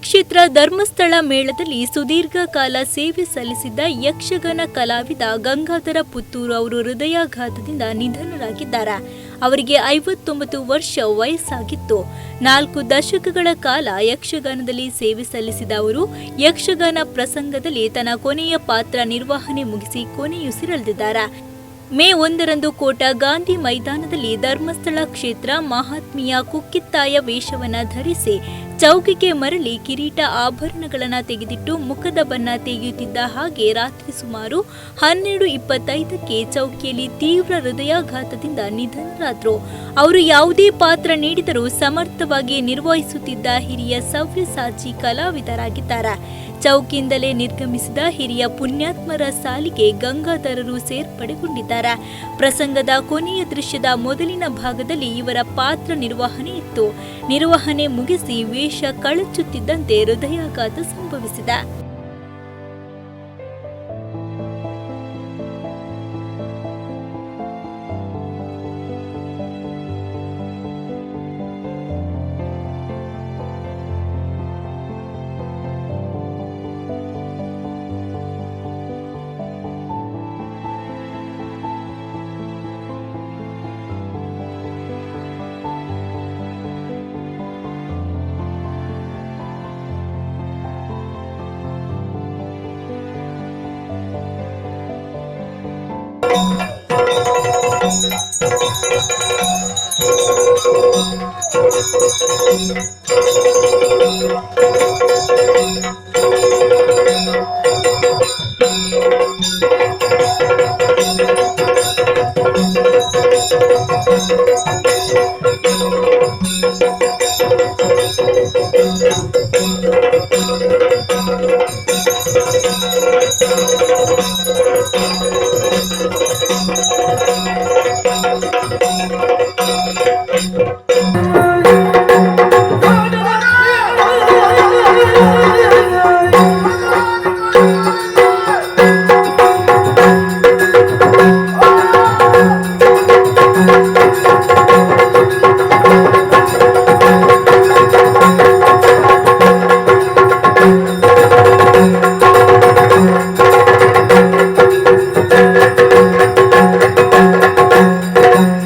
ಕ್ಷೇತ್ರ ಧರ್ಮಸ್ಥಳ ಮೇಳದಲ್ಲಿ ಸುದೀರ್ಘ ಕಾಲ ಸೇವೆ ಸಲ್ಲಿಸಿದ್ದ ಯಕ್ಷಗಾನ ಕಲಾವಿದ ಗಂಗಾಧರ ಪುತ್ತೂರು ಅವರು ಹೃದಯಾಘಾತದಿಂದ ನಿಧನರಾಗಿದ್ದಾರೆ. ಅವರಿಗೆ 59 ವರ್ಷ ವಯಸ್ಸಾಗಿತ್ತು. 4 ದಶಕಗಳ ಕಾಲ ಯಕ್ಷಗಾನದಲ್ಲಿ ಸೇವೆ ಸಲ್ಲಿಸಿದ ಅವರು ಯಕ್ಷಗಾನ ಪ್ರಸಂಗದಲ್ಲಿ ತನ್ನ ಕೊನೆಯ ಪಾತ್ರ ನಿರ್ವಹಣೆ ಮುಗಿಸಿ ಕೊನೆಯುಸಿರೆಳೆದಿದ್ದಾರೆ. ಮೇ 1ರಂದು ಕೋಟ ಗಾಂಧಿ ಮೈದಾನದಲ್ಲಿ ಧರ್ಮಸ್ಥಳ ಕ್ಷೇತ್ರ ಮಹಾತ್ಮೆಯ ಕುಕ್ಕಿತ್ತಾಯ ವೇಷವನ್ನು ಧರಿಸಿ ಚೌಕಿಗೆ ಮರಳಿ ಕಿರೀಟ ಆಭರಣಗಳನ್ನು ತೆಗೆದಿಟ್ಟು ಮುಖದ ಬಣ್ಣ ತೆಗೆಯುತ್ತಿದ್ದ ಹಾಗೆ ರಾತ್ರಿ ಸುಮಾರು 12:25ಕ್ಕೆ ಚೌಕಿಯಲ್ಲಿ ತೀವ್ರ ಹೃದಯಾಘಾತದಿಂದ ನಿಧನರಾದರು. ಅವರು ಯಾವುದೇ ಪಾತ್ರ ನೀಡಿದರೂ ಸಮರ್ಥವಾಗಿ ನಿರ್ವಹಿಸುತ್ತಿದ್ದ ಹಿರಿಯ ಸವ್ಯಸಾಚಿ ಕಲಾವಿದರಾಗಿದ್ದಾರೆ. ಚೌಕಿಯಿಂದಲೇ ನಿರ್ಗಮಿಸಿದ ಹಿರಿಯ ಪುಣ್ಯಾತ್ಮರ ಸಾಲಿಗೆ ಗಂಗಾಧರರು ಸೇರ್ಪಡೆಗೊಂಡಿದ್ದಾರೆ. ಪ್ರಸಂಗದ ಕೊನೆಯ ದೃಶ್ಯದ ಮೊದಲಿನ ಭಾಗದಲ್ಲಿ ಇವರ ಪಾತ್ರ ನಿರ್ವಹಣೆ ಇತ್ತು. ನಿರ್ವಹಣೆ ಮುಗಿಸಿ ವೇಷ ಕಳಚುತ್ತಿದ್ದಂತೆ ಹೃದಯಾಘಾತ ಸಂಭವಿಸಿದೆ.